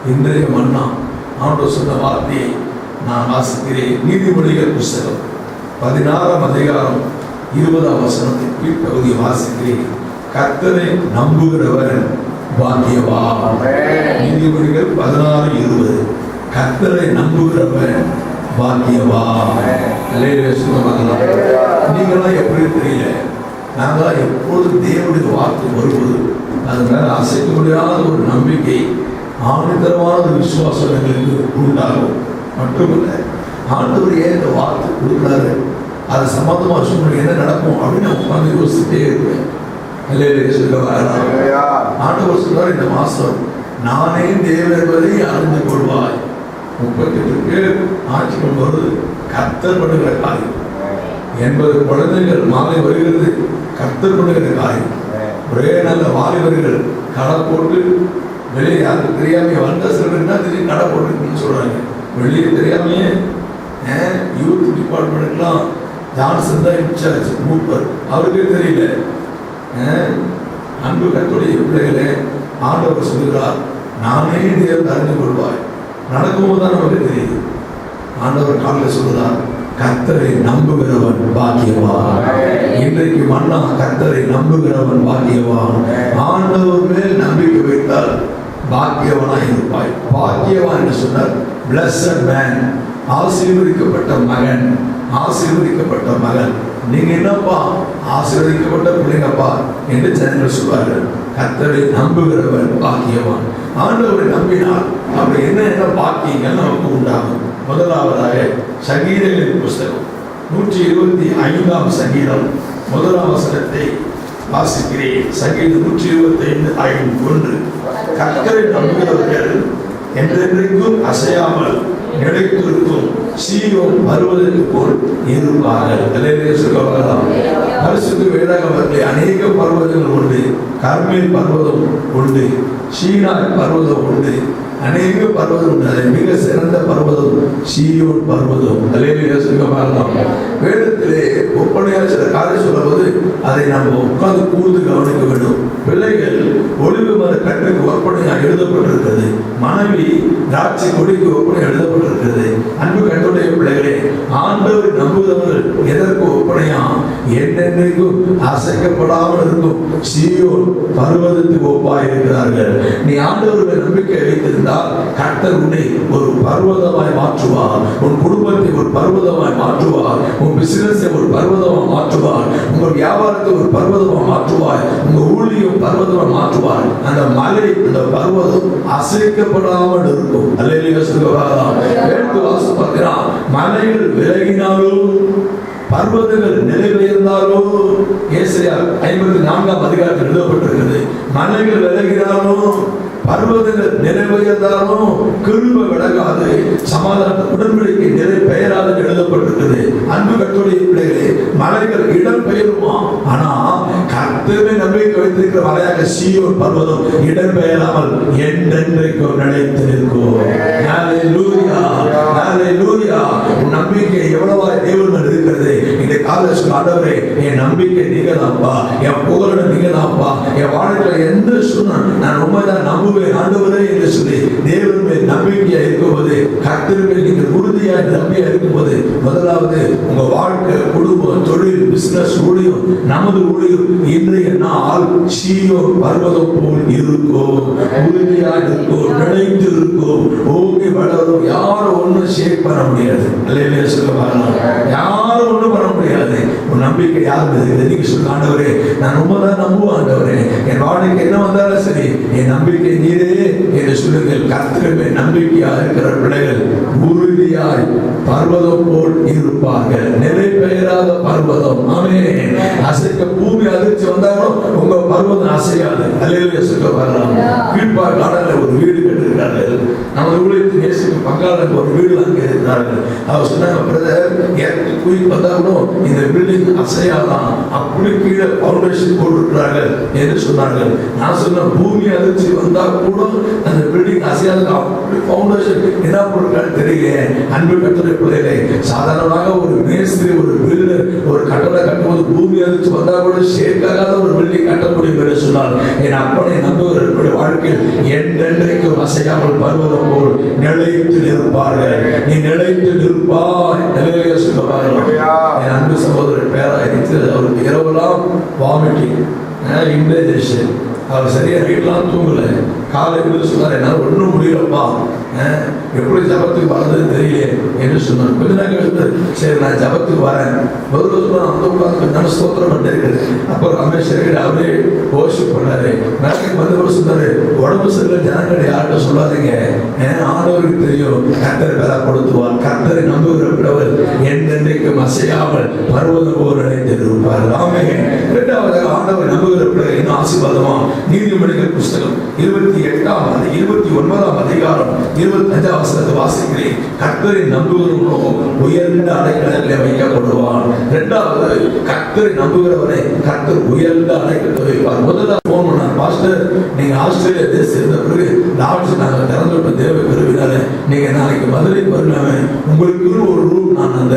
இன்றைய மன்னா ஆண்டவர் சொன்ன வார்த்தையை நான் வாசிக்கிறேன். நீதிமொழிகள் புஸ்தகம் 16ஆம் அதிகாரம் 20ஆம் வசனத்தின் கீழ்ப்பகுதியை வாசிக்கிறேன். கர்த்தரை நம்புகிறவர் பாக்கியவான். நீதிமொழிகள் 16:20. கர்த்தரை நம்புகிறவர் பாக்கியவான். நீங்களாம் எப்படி தெரியல, நாங்களாம் எப்பொழுதும் தேவனுடைய வார்த்தை வருவது அது மேல அசைக்க முடியாத ஒரு நம்பிக்கை, ஆணித்தரமான ஒரு விசுவாசம் எங்களுக்கு உண்டாகும். மட்டுமல்ல, ஆண்டவர் ஏன் இந்த வார்த்தை கொடுக்குறாரு, அது சம்பந்தமாக சூழ்நிலை என்ன நடக்கும் அப்படின்னு உட்காந்து யோசிச்சுட்டே இருப்பேன். ஆண்டவர் சொல்றாரு, இந்த மாசம் நானே தேவன் என்பதை அறிந்து கொள்வாய். 38 பேர் ஆட்சி கொண்டு வருது கர்த்தர் பண்ணுகிற காரியம். 80 குழந்தைகள் மாலை வருகிறது கர்த்தர் பண்ணுகிற காரியம். ஒரே நல்ல வாலிபர்கள் கடை போட்டு வெளியே யாருக்கு தெரியாம வந்த சிலர்னா தெரியும் கடை போட்டுருக்குன்னு சொல்றாங்க. வெளியே தெரியாமையே யூத் டிபார்ட்மெண்ட்லாம் ஜான்சன் தான் இன்சார்ஜ் மூப்பர், அவருக்கே தெரியல. அன்பு கர்த்தருடைய பிள்ளைகளே, ஆண்டவர் சொல்கிறார், நானே தேவன் அறிந்து கொள்வாய். நடக்கும்போது தான் நமக்கு தெரியுது. ஆண்டவர் காலில் சொல்கிறார், கர்த்தரை நம்புகிறவன் பாக்கியவான். இன்றைக்கு மன்னா கர்த்தரை நம்புகிறவன் பாக்கியவான். ஆண்டவர் மேல் நம்பிக்கை வைத்தால் பாக்கியவனாக இருப்பாய். பாக்கியவான் என்று சொன்னார் பிளஸ்ட் மேன், ஆசீர்வதிக்கப்பட்ட மகன், ஆசீர்வதிக்கப்பட்ட மகன். நீங்க என்னப்பா ஆசீர்வதிக்கப்பட்ட பிள்ளைங்கப்பா என்று ஜனங்கள் சொல்வார்கள். கர்த்தரை நம்புகிறவன் பாக்கியவான். ஆண்டவரை நம்பினால் அப்படி என்ன பாக்கியங்கள் நமக்கு உண்டாகும். முதலாவதாக சங்கீதங்களின் புஸ்தகம் 125ஆம் சங்கீதம் 1ஆம் வசனத்தை வாசிக்கிறேன். சங்கீதம் 125:1. கர்த்தரை நம்புகிறவர்கள் என்றென்றைக்கும் அசையாமல் நிலைத்திருக்கும் சீயோன் பர்வதத்தை போல் இருப்பார்கள். பரிசுத்த வேதாகமத்திலே அநேக பர்வதங்கள் உண்டு. கர்மேல் பர்வதம் உண்டு, சீனாய் பர்வதம் உண்டு, அநேக பர்வதம் உண்டு. அதை மிக சிறந்த பர்வதம் சீயோன் பர்வதம். வேதத்திலே ஒப்பனையாக சில காரியம் சொல்லும்போது அதை நம்ம உட்கார்ந்து கூர்ந்து கவனிக்க வேண்டும். பிள்ளைகள் ஒளிவு மர கட்டுக்கு ஒப்பனையாக எழுதப்பட்டிருக்கிறது. மனைவி திராட்சை கொடிக்கு ஒப்பனை எழுதப்பட்டிருக்கிறது. அன்பு கட்டுடைய பிள்ளைகளே, ஆண்டவர் நம்புகிறவர்கள் எதற்கு ஒப்பனையா? என்னென்றைக்கும் அசைக்கப்படாமல் இருக்கும் சீயோன் பர்வதத்துக்கு ஒப்பாய் இருக்கிறார்கள். நீ ஆண்டவர்களை நம்பிக்கை வைத்திருந்தால் கர்த்தர் உன்னை ஒரு பர்வதமாய் மாற்றுவார். உன் குடும்பத்தை ஒரு பர்வதமாய் மாற்றுவார். உன் பிசினஸை ஒரு பர்வதமாய் மாற்றுவார். உங்கள் வியாபாரத்தை ஒரு பர்வதமாய் மாற்றுவார். உங்க ஊழியம் பர்வதமாய் மாற்றுவார். அந்த மலை, அந்த பர்வதம் அசைக்கப்படாமல் இருக்கும். அல்லேலூயா சொல்லுவாராம். வேறு வாசம் பார்த்தீங்கன்னா, மலைகள் விலகினாலும் பர்வதங்கள் நிலை பெயர்ந்தாலும், ஏசாயா 54ஆம் அதிகாரத்தில் எழுதப்பட்டிருக்கிறது. மலைகள் விலகினாலும் பர்வதங்கள் நிறைவேறாலும் கிருபை விலகாது, சமாதான உடன்படிக்கை நிலை பெயராது எழுதப்பட்டிருக்கிறது. அன்பு கர்த்தருடைய பிள்ளைகளே, மலைகள் இடம் பெயருமா? ஆனா கர்த்தரை நம்பிக்கை வைத்திருக்கிற மலையாக சீயோன் பர்வதம் இடம் பெயராமல் என்றென்றைக்கும் நிலைத்து நிற்கும். ஹல்லேலூயா, ஹல்லேலூயா. உன் நம்பிக்கை எவ்வளவா தேவன் இருக்கிறது. இந்த காலத்தில் ஆண்டவரே, என் நம்பிக்கை நீங்க தான்ப்பா, என் புகழிடம் நீங்க தான்ப்பா, என் வாழ்க்கையில எந்த சூழ்நிலை நான் உண்மைதான் நம்புவேன் ஆண்டவரே என்று சொல்லி தேவன் மேல் நம்பிக்கையா இருக்கும்போது, கர்த்தர் மேல் நீங்கள் உறுதியாக நம்பிக்கையா இருக்கும்போது, முதலாவது உங்க வாழ்க்கை, குடும்பம், தொழில், பிசினஸ், ஊழியம், நமது ஊழியம் இன்றைய நாள் சீயோன் பர்வதம் போல் இருக்கும். உறுதியா இருக்கும், நிலைத்து இருக்கும், ஓங்கி வளரும். யாரும் ஒன்றும் ஷேக் பண்ண முடியாது. அல்லேலூயா சொல்ல வரலாம். யாரும் ஒன்றும் பண்ண முடியாது. உன் நம்பிக்கை யார் மீது? நீங்க சொல்ல, ஆண்டவரே நான் உண்மைதான் நம்புவேன் ஆண்டவரே, என் வாழ்க்கை என்ன வந்தாலும் சரி என் நம்பிக்கை நீரே என்று சொல்லுங்கள். கர்த்தரே நம்பிக்கையா இருக்கிற பிள்ளைகள் உறுதியாய் பர்வதம் போல் இருப்பார்கள். நிலை பெயராத பர்வதம். ஆமென். அசைக்க பூமி அதிர்ச்சி வந்தாலும் உங்க பர்வதம் அசையாது. அல்லேலூயா சொல்ல வரலாம். கீழ்பார் காடல ஒரு வீடு கட்டிருக்கிறார்கள். நமது ஊழியத்தின் நேசிக்கும் பங்காளர் ஒரு வீடு அங்கே இருக்கிறார்கள். அவர் சொன்னாங்க, பிரதர் எனக்கு குயிக் வந்தாலும் இந்த பில்டிங் அசையாதான், அப்படி கீழே பவுண்டேஷன் போட்டிருக்கிறார்கள் என்று சொன்னார்கள். நான் சொன்ன பூமி அதிர்ச்சி வந்தா கூட அந்த பில்டிங் அசையாது, அப்படி பவுண்டேஷன் என்ன போட்டிருக்காரு தெரியல. அன்பு கட்டுரை பிள்ளைகளை, சாதாரணமாக ஒரு மேஸ்திரி, ஒரு பில்டர் ஒரு கட்டளை கட்டும்போது பூமி அதிர்ச்சி வந்தா கூட ஷேக்காகாத ஒரு பில்டிங் கட்ட முடியும் என்று சொன்னார். என் அப்பனை நம்புகிற வாழ்க்கையில் என்றென்றைக்கும் அசையா அசையாமல் பருவதம் போல் நிலைத்து நிற்பார்கள். நீ நிலைத்து நிற்பாய். நிலையிலே சொல்லுவார்கள். என் அன்பு சகோதரர் பேராயிரத்து அவருக்கு இரவெல்லாம் வாமிட்டிங், இன்டைஜஷன். அவர் சரியா நைட்லாம் தூங்கல. காலையில் சொன்னார், என்னால் ஒன்றும் முடியலப்பா, எப்படி ஜபத்துக்கு வர்றதுன்னு தெரியல என்று சொன்னார். கொஞ்ச நேரம் கழித்து சரி நான் ஜபத்துக்கு வரேன். முதல்ல சொன்னார் அந்த உட்காந்து ஸ்தோத்திரம் பண்ணிருக்குது. அப்புறம் ரமேஸ்வரர் அவரே ஓஷிப் பண்ணாரு. மேலே வந்து சொன்னாரு, உடம்பு சரியில்லை ஜனங்கள் யார்கிட்ட சொல்லாதீங்க, ஆண்டவருக்கு தெரியும், கர்த்தர் பலப்படுத்துவார். கர்த்தரை நம்புகிறவர் என்றென்றைக்கும் அசையாமல் பருவதம் போல் நிலைத்திருப்பார். ஆமென். இரண்டாவதாக ஆண்டவரை நம்புகிற பிள்ளை இன்னும் ஆசீர்வாதமா. நீதிமொழிகள் புஸ்தகம் 29ஆம் அதிகாரம் 25ஆம் வசனத்தை வாசிக்கிறேன். கர்த்தரை நம்புகிறவனோ உயர்ந்த அடைக்கலத்திலே வைக்கப்படுவான். இரண்டாவது, கர்த்தரை நம்புகிறவரை கர்த்தர் உயர்ந்த அடைக்கலத்தை வைப்பார். முதல்ல போன் பண்ணார், பாஸ்டர் நீங்க ஆஸ்திரேலியா சேர்ந்த பிறகு லாட்ஜ் நாங்கள் திறந்து விட்ட தேவ பெருவினால நீங்க நாளைக்கு மதுரைக்கு வரலாமே, உங்களுக்கு ஒரு ரூம் நான் அந்த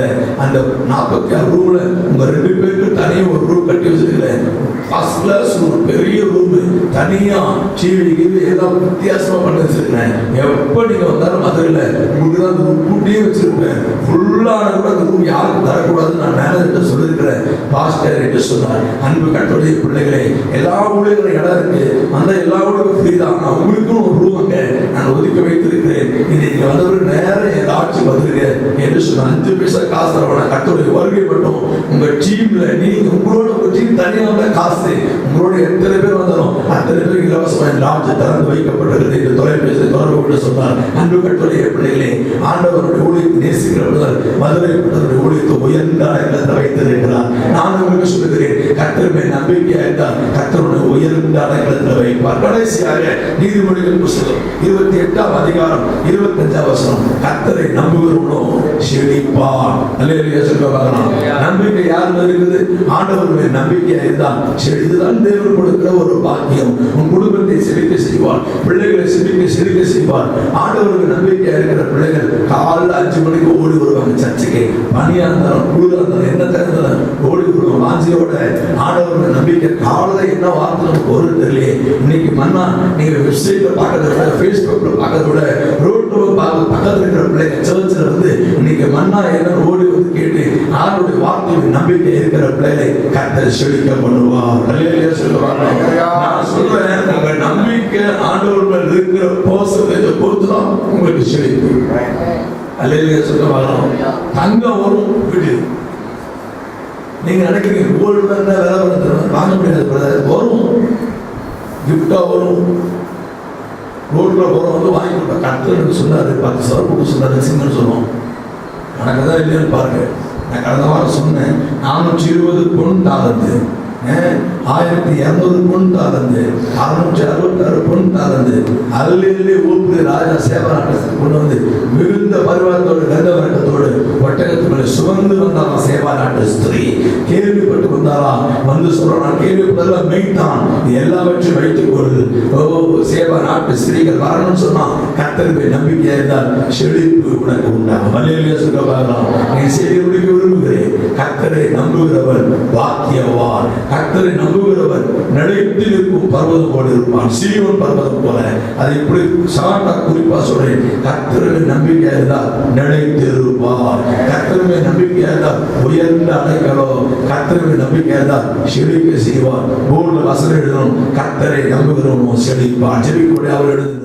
46 ரூம்ல உங்க 2 பேருக்கு தனியாக ஒரு ரூம் கட்டி வச்சிருக்கிறேன். ஃபர்ஸ்ட் கிளாஸ் ஒரு பெரிய ரூம், தனியா டிவி இது எல்லாம் வித்தியாசமா பண்ணி வச்சிருக்கிறேன். எப்ப நீங்க வந்தாலும் மதுரையில உங்களுக்கு தான் அந்த ரூம் கூட்டியே வச்சிருப்பேன். ஃபுல்லான கூட அந்த ரூம் யாருக்கும் தரக்கூடாதுன்னு நான் மேனேஜர்கிட்ட சொல்லியிருக்கிறேன் பாஸ்டர் என்று சொன்னார். அன்பு கர்த்தருடைய பிள்ளைகளே, எல்லா ஊழியர்களும் இடம் இருக்கு, அந்த எல்லா ஊழியர்களும் ஃப்ரீ தான். நான் உங்களுக்கும் ஒரு ரூம் அங்க நான் ஒதுக்கி வைத்திருக்கிறேன். இன்னைக்கு வந்தவர்கள் நேரம் என் ஆட்சி வந்துருங்க என்று சொன்ன 5 பைசா காசு தரவேன். கர்த்தருடைய வருகை மட்டும் உங்க டீம்ல நீங்க உங்களோட உங்க டீம் தனியாக காசு உங்களோட எத்தனை பேர் வந்தாலும் அத்தனை பேர் இலவசமாக லாட்ஜ் திறந்து வைக்கப்பட்டிருக்கிறது என்று தொலைபேசி தொடர்பு கொண்டு சொன்னார். அன்பு கர்த்தருடைய பிள்ளைகளே, ஆண்டவருடைய ஊழியத்தை நேசிக்கிறவர்கள் மதுரை பட்டவருடைய ஊழியத்தை உயர்ந்த அடைக்கலத்தை வைத்திருக்கிறார். நான் உங்களுக்கு சொல்லுகிறேன், கர்த்தர் மேல் நம்பிக்கையாக இருந்தால் கர்த்தருடைய உயர்ந்த அடைக்கலத்தை வைப்பார். கடைசியாக நீதிமொழிகள் புஸ்தகம் 28ஆம் அதிகாரம் 25ஆம் வசனம், கர்த்தரை நம்புகிறவனோ செழிப்பான். அல்லேலூயா சொல்லுவாங்க. நம்பிக்கை யார் இருக்குது? ஆண்டவர் மேல் நம்பிக்கையாக இருந்தால் இதுதான் தேவன் கொடுக்கிற ஒரு பாக்கியம். உன் குடும்பத்தை செழிக்க செய்வார், பிள்ளைகளை செழிக்க செய்வார். ஆண்டவருக்கு நம்பிக்கையா இருக்கிற பிள்ளைகள் காலைல 5 மணிக்கு ஓடி வருவாங்க சர்ச்சைக்கு. பனியா இருந்தாலும் குளிரா இருந்தாலும் என்ன திறந்தாலும் ஓடி வருவாங்க வாஞ்சியோட. ஆண்டவருக்கு நம்பிக்கை. காலைல என்ன வார்த்தை நமக்கு ஒரு தெரியலையே. இன்னைக்கு மன்னா நீங்க வெப்சைட்ல பார்க்கறத விட, ஃபேஸ்புக்ல பார்க்கறத விட, ரோட்ல பக்கத்துல இருக்கிற பிள்ளைங்க சர்ச்சில் வந்து இன்னைக்கு மன்னா என்ன ஓடி வந்து கேட்டு ஆண்டவருடைய வார்த்தையில் நம்பிக்கை இருக்கிற பிள்ளைகளை கர்த்தர் செழிக்க பண்ணுவார். அல்லேலூயா சொல்லுவாங்க. நான் சொல்றேன், உங்க நம்பிக்கை ஆண்டவர் மேல் இருக்கிற போசத்தை பொறுத்துதான் உங்களுக்கு செழிப்பு. அல்லேலூயா சொல்லுவாங்க. தங்கம் வரும் வீடு. நீங்க நினைக்கிறீங்க கோல்டு விலை வாங்க முடியாது, வரும் கிஃப்டா வரும். ரோட்ல போறோம் வந்து வாங்கி கொடுப்ப. கர்த்தர் சொன்னாரு 10 சவரம் கொடுக்க சொன்னாரு சிங்கன்னு சொல்லுவோம். நடக்கதான் இல்லையான்னு பாருங்க. நான் கடந்த வாரம் சொன்னேன், 420 பொன் தாளந்து, 1200 பொன் தாளந்து, 666 பொன் தாளந்து, அல்லிலே ஊருக்கு ராஜா சேவராட்டத்துக்கு கொண்டு வந்து மிகுந்த பரிவாரத்தோடு கந்தவரட்டத்தோடு ஒட்டகத்துக்குள்ள சுமந்து வந்தாலும் சேவராட்ட ஸ்திரீ கேள்விப்பட்டு வந்தாலாம். வந்து சொல்றோம், நான் கேள்விப்பட்டதெல்லாம் மெய்தான், எல்லாவற்றையும் வைத்துக் கொள்ளுது. சேவராட்டு ஸ்திரீகள் வரணும்னு சொன்னா கர்த்தருக்கு நம்பிக்கையா இருந்தால் செழிப்பு உனக்கு உண்டாகும். அல்லேலூயா சொல்ல பார்க்கலாம். நீ செய்தி முடிக்க விரும்புகிறேன். கர்த்தரை நம்புகிறவர் பாக்கியவான். கர்த்தரை நம்புகிறவர் நிலைத்து இருக்கும் பர்வதம் போல இருப்பான், சீயோன் பர்வதம் போல. அதை இப்படி சாட்டா குறிப்பா சொல்றேன். கர்த்தரை நம்பிக்கையா இருந்தால் நிலைத்து இருப்பார். கர்த்தரை நம்பிக்கையா இருந்தால் உயர்ந்த அடைக்கலம். கர்த்தரை நம்பிக்கையா இருந்தால் செழிக்க செய்வார். போர்டுல வசனம் எழுதணும், கர்த்தரை நம்புகிறவனும் செழிப்பான். செழிக்கூடிய அவர் எழுது.